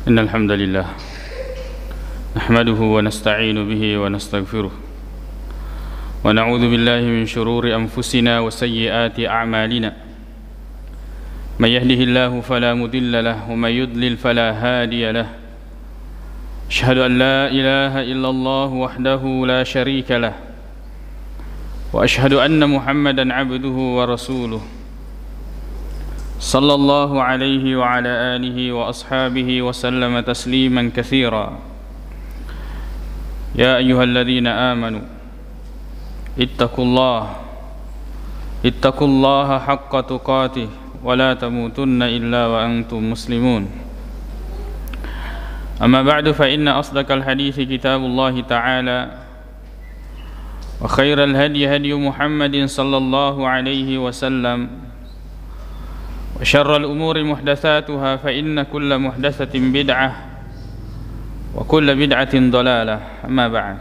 إن الحمد لله نحمده ونستعين به ونستغفره ونعوذ بالله من شرور أنفسنا وسيئات أعمالنا من يهده الله فلا مضل له ومن يضلل فلا هادي له أشهد أن لا إله إلا الله وحده لا شريك له وأشهد أن محمدا عبده ورسوله صلى الله عليه وعلى آله وأصحابه وسلم تسليما كثيرا يا أيها الذين آمنوا اتقوا الله حق تقاته ولا تموتن إلا وأنتم مسلمون أما بعد فإن أصدق الحديث كتاب الله تعالى وخير الهدي هدي محمد صلى الله عليه وسلم وشر الأمور محدثاتها فإن كل محدثة بدعة وكل بدعة ضلالة أما بعد.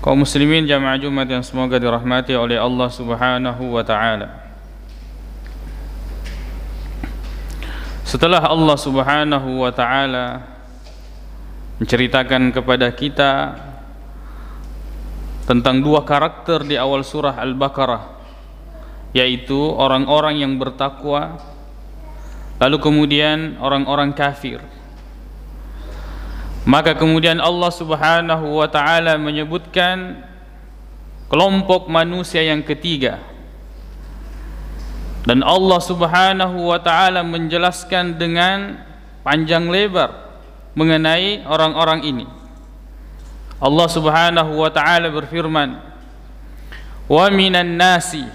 Kaum muslimin jamaah Jumat yang semoga dirahmati oleh Allah Subhanahu wa taala. Setelah Allah Subhanahu wa taala menceritakan kepada kita tentang dua karakter di awal surah Al-Baqarah, yaitu orang-orang yang bertakwa, lalu kemudian orang-orang kafir. Maka kemudian Allah Subhanahu wa taala menyebutkan kelompok manusia yang ketiga. Dan Allah Subhanahu wa taala menjelaskan dengan panjang lebar mengenai orang-orang ini. Allah Subhanahu wa taala berfirman, "Wa minan nasi",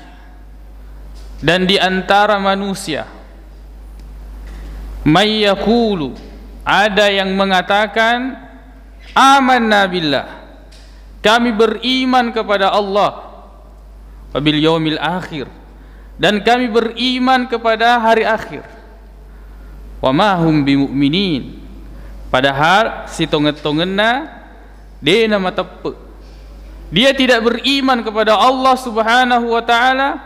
dan di antara manusia, "may yaqulu", ada yang mengatakan, "amanna billah", kami beriman kepada Allah, "wa bil yaumil akhir", dan kami beriman kepada hari akhir, "wa ma hum bimu'minin", padahal si tonget-tongenna dia nama tepe, dia tidak beriman kepada Allah Subhanahu wa taala,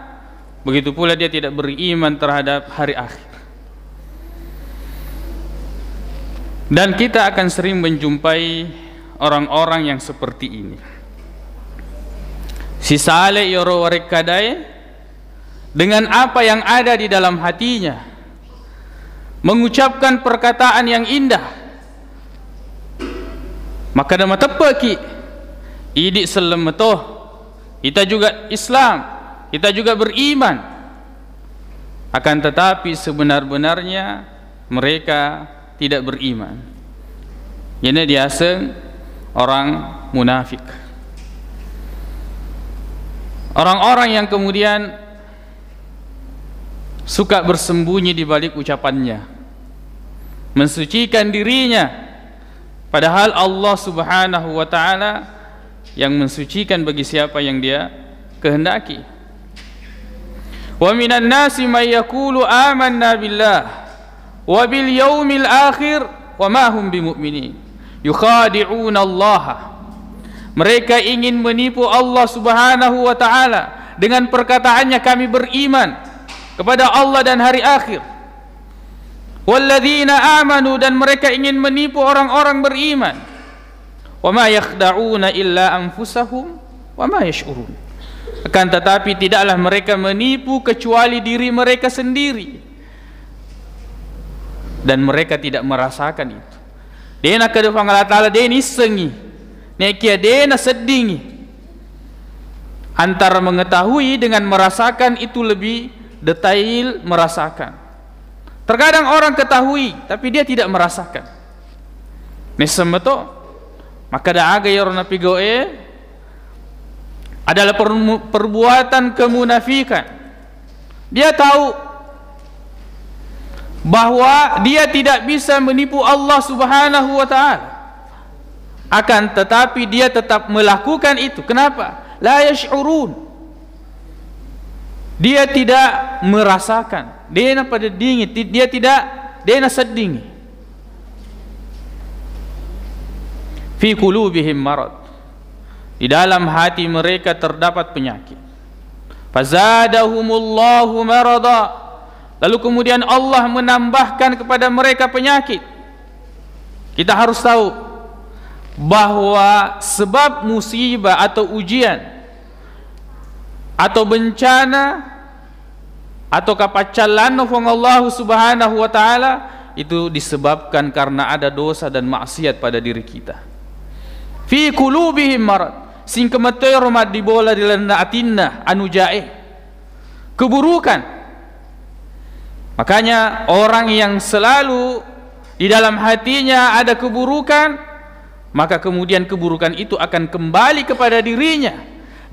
begitu pula dia tidak beriman terhadap hari akhir. Dan kita akan sering menjumpai orang-orang yang seperti ini. Si Saleh yoro warek kadai, dengan apa yang ada di dalam hatinya, mengucapkan perkataan yang indah, maka nama tepeki idik selemetoh, kita juga Islam, kita juga beriman. Akan tetapi sebenar-benarnya mereka tidak beriman. Ini biasa orang munafik. Orang-orang yang kemudian suka bersembunyi di balik ucapannya, mensucikan dirinya, padahal Allah Subhanahu wa taala yang mensucikan bagi siapa yang dia kehendaki. Wa minan nasi may yaqulu amanna billah wa bil yaumil akhir wa ma hum bimu'minin yukhadi'una Allah. Mereka ingin menipu Allah Subhanahu wa taala dengan perkataannya, kami beriman kepada Allah dan hari akhir. Walladzina amanu, dan mereka ingin menipu orang-orang beriman. Wa ma yakhda'una illa anfusahum wa ma yash'urun. Akan tetapi tidaklah mereka menipu kecuali diri mereka sendiri, dan mereka tidak merasakan itu. Dena kada Allah taala deni sengi, nekia dena sedingi. Antara mengetahui dengan merasakan itu lebih detail merasakan. Terkadang orang ketahui tapi dia tidak merasakan. Nesemeto maka da aga yorna pigoe adalah perbuatan kemunafikan. Dia tahu bahwa dia tidak bisa menipu Allah Subhanahu wa taala, akan tetapi dia tetap melakukan itu. Kenapa? La yash'urun, dia tidak merasakan. Dia pada dingin, dia tidak, dia seding. Fi qulubihim marad, di dalam hati mereka terdapat penyakit. Fazadahumullahu marada, lalu kemudian Allah menambahkan kepada mereka penyakit. Kita harus tahu bahwa sebab musibah atau ujian atau bencana atau kapacalan ng Allah Subhanahu wa taala itu disebabkan karena ada dosa dan maksiat pada diri kita. Fi qulubihim marad, sing kematay rumah di bola di lana atinna anu jae, keburukan. Makanya orang yang selalu di dalam hatinya ada keburukan, maka kemudian keburukan itu akan kembali kepada dirinya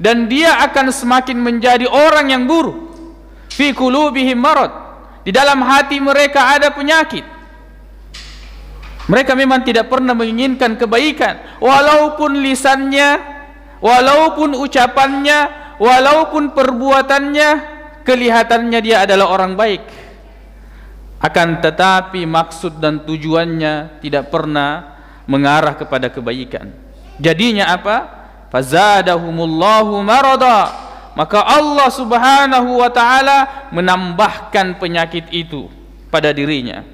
dan dia akan semakin menjadi orang yang buruk. Fi qulubihim marad, di dalam hati mereka ada penyakit. Mereka memang tidak pernah menginginkan kebaikan, walaupun lisannya, walaupun ucapannya, walaupun perbuatannya kelihatannya dia adalah orang baik, akan tetapi maksud dan tujuannya tidak pernah mengarah kepada kebaikan. Jadinya apa? Fazadahumullahu marada, maka Allah Subhanahu wa taala menambahkan penyakit itu pada dirinya.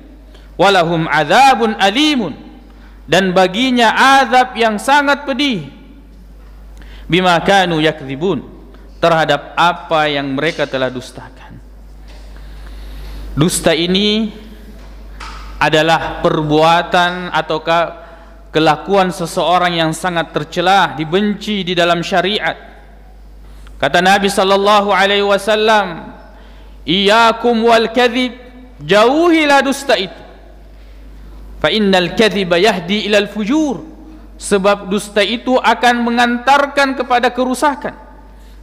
Walahum adzabun alimun, dan baginya azab yang sangat pedih. Bima kanu yakdzibun, terhadap apa yang mereka telah dustakan. Dusta ini adalah perbuatan atau kelakuan seseorang yang sangat tercela, dibenci di dalam syariat. Kata Nabi sallallahu alaihi wasallam, "Iyyakum wal kadzib, jauhilah dusta itu. Fa innal kadziba yahdi ilal fujur." Sebab dusta itu akan mengantarkan kepada kerusakan.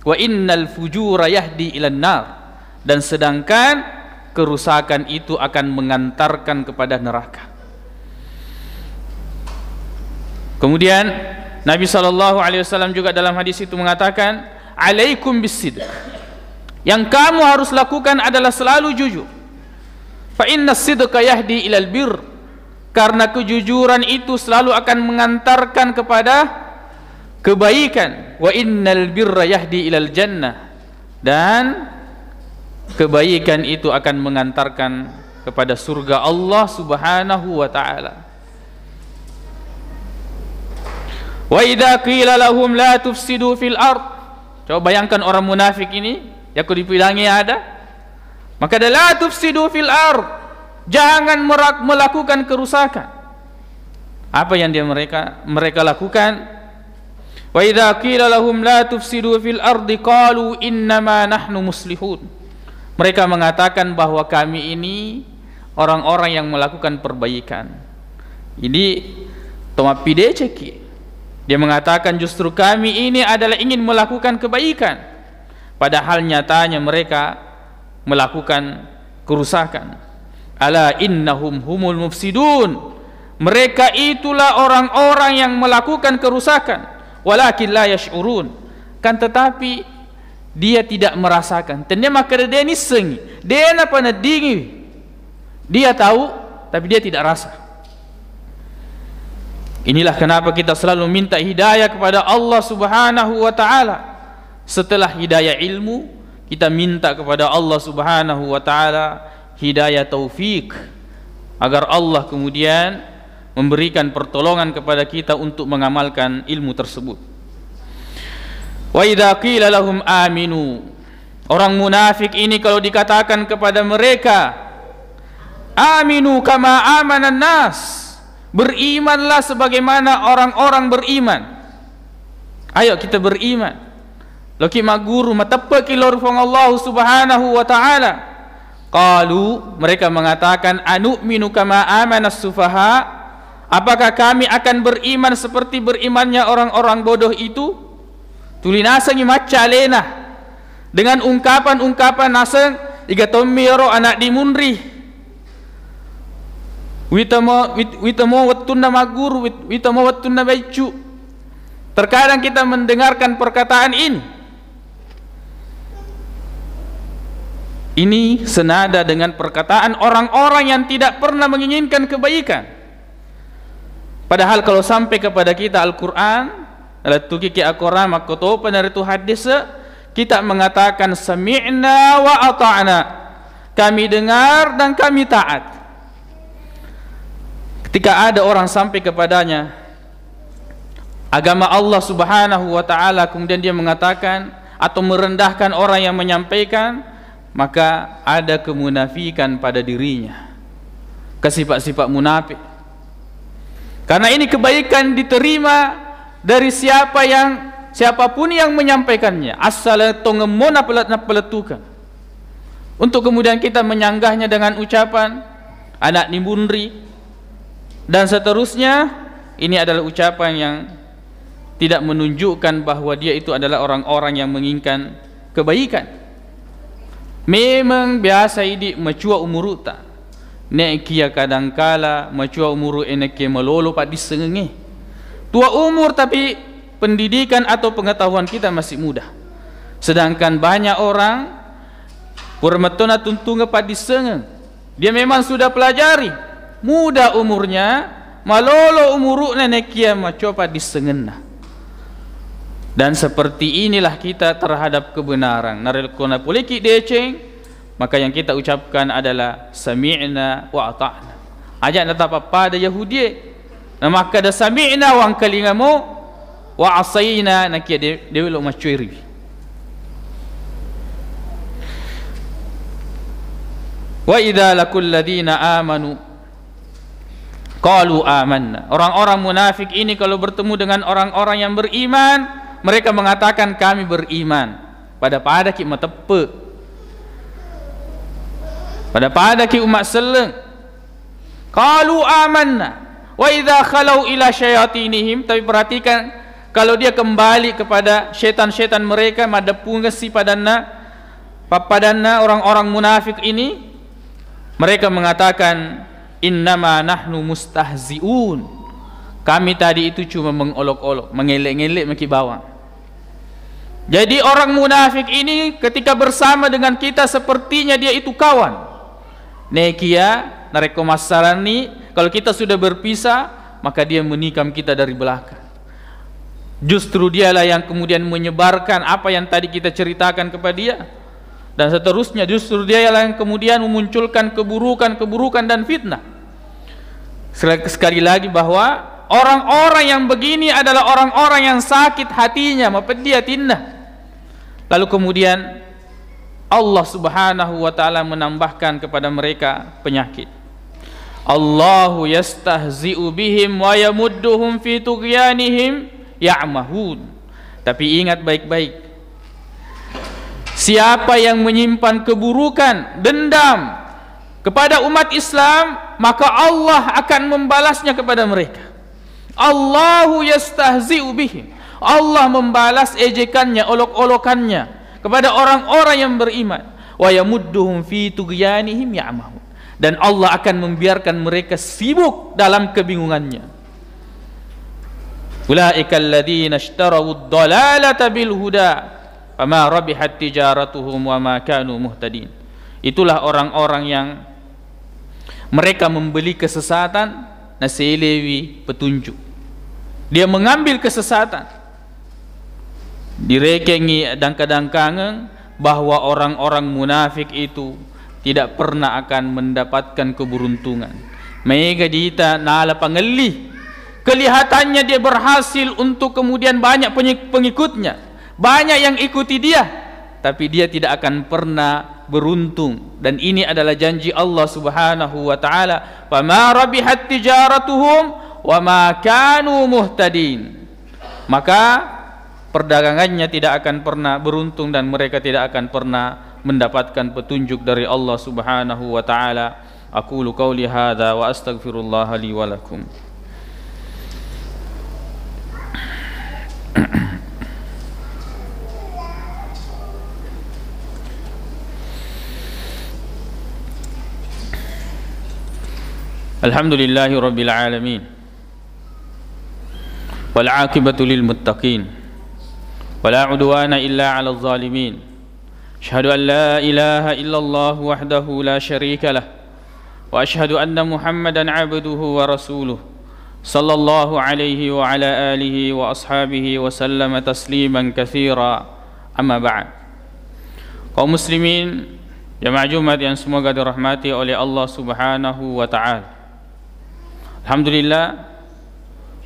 Wa innal fujura yahdi ilan nar, dan sedangkan kerusakan itu akan mengantarkan kepada neraka. Kemudian Nabi SAW juga dalam hadis itu mengatakan, alaikum bisidq, yang kamu harus lakukan adalah selalu jujur. Fa inna sidqa yahdi ilal bir, karena kejujuran itu selalu akan mengantarkan kepada kebaikan. Wa innal birra yahdi ilal jannah, dan kebaikan itu akan mengantarkan kepada surga Allah Subhanahu wa taala. Wa idza qila lahum la tufsidu fil ard, coba bayangkan orang munafik ini, yang dibilangnya ada, maka la tufsidu fil ard, jangan melakukan kerusakan. Apa yang mereka lakukan? Wa idza qila lahum la tufsidu fil ardi qalu innama nahnu muslihun. Mereka mengatakan bahwa kami ini orang-orang yang melakukan perbaikan. Ini tomapi deceki. Dia mengatakan justru kami ini adalah ingin melakukan kebaikan, padahal nyatanya mereka melakukan kerusakan. Ala innahum humul mufsidun, mereka itulah orang-orang yang melakukan kerusakan. Walakin la yash'urun, kan tetapi dia tidak merasakan. Tanya maka dia ni sengi, dia apa na dingi, dia tahu tapi dia tidak rasa. Inilah kenapa kita selalu minta hidayah kepada Allah Subhanahu wa taala. Setelah hidayah ilmu, kita minta kepada Allah Subhanahu wa taala hidayah taufik, agar Allah kemudian memberikan pertolongan kepada kita untuk mengamalkan ilmu tersebut. Wa idza qila lahum aminu, orang munafik ini kalau dikatakan kepada mereka, aminu kama amanan nas, berimanlah sebagaimana orang-orang beriman. Ayo kita beriman. Laki maguru matappa kilor fong Allah Subhanahu wa taala. Qalu, mereka mengatakan, anu'minu kama amanas sufaha, apakah kami akan beriman seperti berimannya orang-orang bodoh itu? Tulinasang imaca lena dengan ungkapan-ungkapan nasang igatomiro anak dimunri witamo wattuna maguru witamo wattuna baicu. Terkadang kita mendengarkan perkataan ini senada dengan perkataan orang-orang yang tidak pernah menginginkan kebaikan. Padahal kalau sampai kepada kita Al-Quran, alatuki ki Al-Quran makoto penaritu hadis, kita mengatakan sami'na wa ata'na, kami dengar dan kami taat. Ketika ada orang sampai kepadanya agama Allah Subhanahu wa taala, kemudian dia mengatakan atau merendahkan orang yang menyampaikan, maka ada kemunafikan pada dirinya, kesifat-sifat munafik. Karena ini kebaikan diterima dari siapapun yang menyampaikannya, asal tongemona peletukan. Untuk kemudian kita menyanggahnya dengan ucapan anak nimbunri dan seterusnya, ini adalah ucapan yang tidak menunjukkan bahwa dia itu adalah orang-orang yang menginginkan kebaikan. Memang biasa ini macua umuruta nek kia kadangkala macua umuru enek kia melolo pak disengenge. Tua umur tapi pendidikan atau pengetahuan kita masih muda. Sedangkan banyak orang purmetona tuntunga pak disengeng. Dia memang sudah pelajari, muda umurnya, malolo umuru nenek kia macua pak disengena. Dan seperti inilah kita terhadap kebenaran. Narelkona poliki deceng, maka yang kita ucapkan adalah sami'na wa ata'na. Ajak natapa pada Yahudi, maka da sami'na wa angkalingamu wa asayna nakia dewe lo macuiri. Wa idza lakul ladina amanu qalu amanna. Orang-orang munafik ini kalau bertemu dengan orang-orang yang beriman, mereka mengatakan kami beriman. Pada ki matepe, pada ki umat seleng. Qalu amanna wa idza khalau ila syayatinihim. Tapi perhatikan, kalau dia kembali kepada syaitan-syaitan mereka, madapung si padanna orang-orang munafik ini, mereka mengatakan innama nahnu mustahziun. Kami tadi itu cuma mengolok-olok, mengelek-ngelek maki bawang. Jadi orang munafik ini ketika bersama dengan kita sepertinya dia itu kawan. Nekia nareko masalah ni, kalau kita sudah berpisah, maka dia menikam kita dari belakang. Justru dialah yang kemudian menyebarkan apa yang tadi kita ceritakan kepada dia. Dan seterusnya, justru dialah yang kemudian memunculkan keburukan dan fitnah. Sekali lagi bahwa orang-orang yang begini adalah orang-orang yang sakit hatinya, mapedia tindah. Lalu kemudian Allah Subhanahu wa taala menambahkan kepada mereka penyakit. Allahu yastahzi'u bihim wa yamudduhum fi tughyanihim ya'mahun. Tapi ingat baik-baik, siapa yang menyimpan keburukan, dendam kepada umat Islam, maka Allah akan membalasnya kepada mereka. Allahu yastahzi'u bihim. Allah membalas ejekannya, olok-olokannya kepada orang-orang yang beriman. Wa yamudduhum fi tughyanihim ya'mahun. Dan Allah akan membiarkan mereka sibuk dalam kebingungannya. Ulaika alladziina ishtarawud dhalalata bil huda fama rabihat tijaratuhum wa ma kanu muhtadin. Itulah orang-orang yang mereka membeli kesesatan naselewi petunjuk. Dia mengambil kesesatan. Direkengi dangka-dangkangan bahwa orang-orang munafik itu tidak pernah akan mendapatkan keberuntungan. Mereka dita nala pangelih. Kelihatannya dia berhasil untuk kemudian banyak pengikutnya, banyak yang ikuti dia, tapi dia tidak akan pernah beruntung. Dan ini adalah janji Allah Subhanahu wa taala, "Fama rabihat tijaratuhum wa ma kanu muhtadin." Maka perdagangannya tidak akan pernah beruntung dan mereka tidak akan pernah mendapatkan petunjuk dari Allah Subhanahu wa taala. Aqulu qauli hadza wa astaghfirullah li wa lakum. Alhamdulillahi rabbil alamin. Wal 'aqibatu lil muttaqin. ولا عدوان إلا على الظالمين. أشهد أن لا إله إلا الله وحده لا شريك له وأشهد أن محمدا عبده ورسوله صلى الله عليه وعلى آله وأصحابه وسلم تسليما كثيرا. أما بعد. Kaum muslimin Jamaah Jumat yang semoga dirahmati oleh Allah Subhanahu wa taala. Alhamdulillah,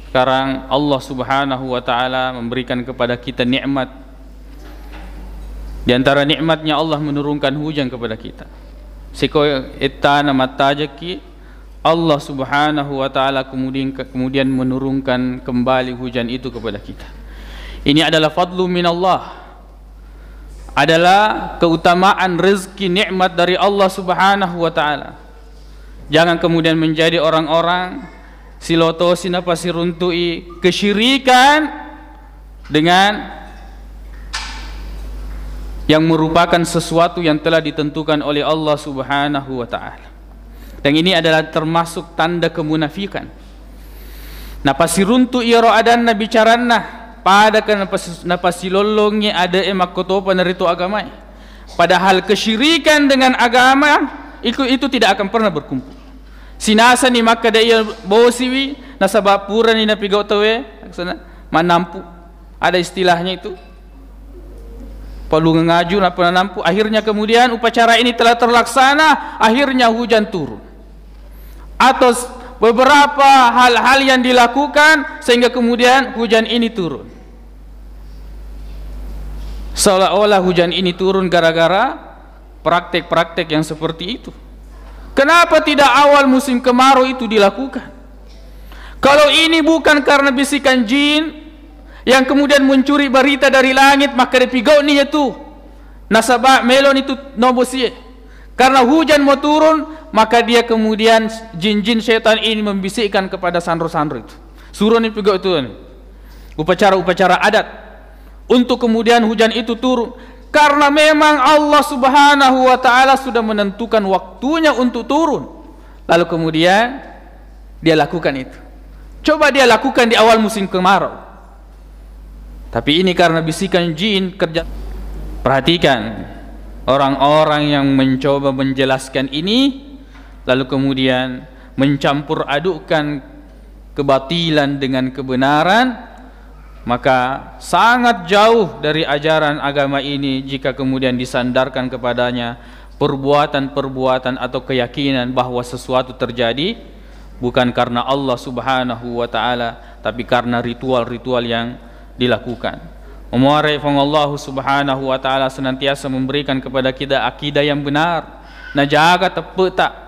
sekarang Allah Subhanahu wa taala memberikan kepada kita nikmat. Di antara nikmatnya Allah menurunkan hujan kepada kita. Seko etana matajaki Allah Subhanahu wa taala kemudian menurunkan kembali hujan itu kepada kita. Ini adalah fadlu minallah. Adalah keutamaan rezeki nikmat dari Allah Subhanahu wa taala. Jangan kemudian menjadi orang-orang siloto sinapa siruntui kesyirikan dengan yang merupakan sesuatu yang telah ditentukan oleh Allah Subhanahu wa taala. Dan ini adalah termasuk tanda kemunafikan. Napa siruntui iro adanna bicaranna pada kan napasilolongnya ada makotopa narito agama. Padahal kesyirikan dengan agama itu tidak akan pernah berkumpul. Sinasa ni maka daya bosiwi nasabapura ni napigaw tawe manampu. Ada istilahnya itu. Perlu ngaju napa nampu. Akhirnya kemudian upacara ini telah terlaksana, akhirnya hujan turun. Atau beberapa hal-hal yang dilakukan sehingga kemudian hujan ini turun. Seolah-olah hujan ini turun gara-gara praktek-praktek yang seperti itu. Kenapa tidak awal musim kemarau itu dilakukan? Kalau ini bukan karena bisikan jin yang kemudian mencuri berita dari langit, maka dipigau ni itu nasabah melon itu nobosie. Karena hujan mau turun, maka dia kemudian jin-jin syaitan ini membisikkan kepada sandro-sandro itu. Suruh ni pigau itu upacara-upacara adat untuk kemudian hujan itu turun, karena memang Allah Subhanahu wa taala sudah menentukan waktunya untuk turun. Lalu kemudian dia lakukan itu. Coba dia lakukan di awal musim kemarau. Tapi ini karena bisikan jin kerja. Perhatikan orang-orang yang mencoba menjelaskan ini lalu kemudian mencampur adukkan kebatilan dengan kebenaran, maka sangat jauh dari ajaran agama ini jika kemudian disandarkan kepadanya perbuatan-perbuatan atau keyakinan bahwa sesuatu terjadi bukan karena Allah Subhanahu wa taala, tapi karena ritual-ritual yang dilakukan. Memuarai Allah Subhanahu wa taala senantiasa memberikan kepada kita akidah yang benar. Najaga tepeta.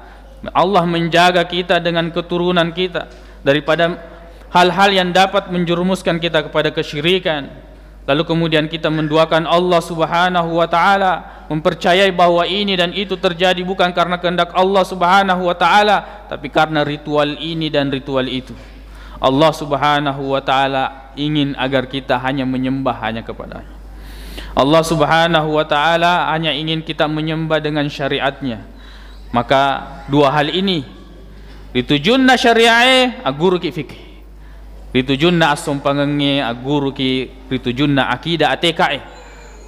Allah menjaga kita dengan keturunan kita daripada hal-hal yang dapat menjerumuskan kita kepada kesyirikan. Lalu kemudian kita menduakan Allah Subhanahu wa taala, mempercayai bahwa ini dan itu terjadi bukan karena kehendak Allah Subhanahu wa taala, tapi karena ritual ini dan ritual itu. Allah Subhanahu wa taala ingin agar kita hanya menyembah hanya kepada-Nya. Allah Subhanahu wa taala hanya ingin kita menyembah dengan syariatnya. Maka dua hal ini ditujunna syari'e aguru ki fikih. Ritujunna as-sumpangenge aguru ki ritujunna akidah atekae,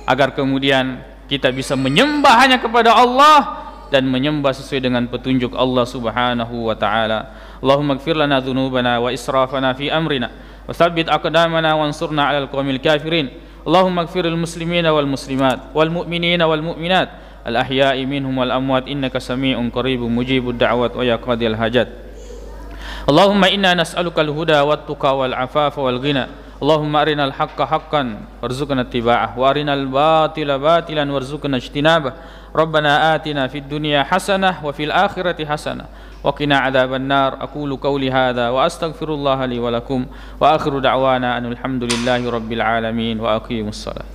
agar kemudian kita bisa menyembah hanya kepada Allah dan menyembah sesuai dengan petunjuk Allah Subhanahu wa taala. Allahumma ighfir lana dzunubana wa israfana fi amrina wa tsabbit aqdamana wansurna 'alal qaumil kafirin. Allahumma ighfiril muslimina wal muslimat wal mu'minina wal mu'minat al ahya'i minhum wal amwat innaka samii'un qaribun mujibud da'wat wa ya qadil hajat. Allahumma inna nas'aluka al-huda wat-tuqa wal-'afafa wal-ghina. Allahumma arinal haqqa haqqan warzuqna ittiba'ah wa arinal batila batilan warzuqna ijtinabah. Rabbana atina fid dunya hasanah wa fil akhirati hasanah wa qina adzaban nar. Aqulu qawli hadza wa astaghfirullaha li wa lakum wa akhiru da'wana anil hamdulillahi rabbil alamin wa aqimus salat.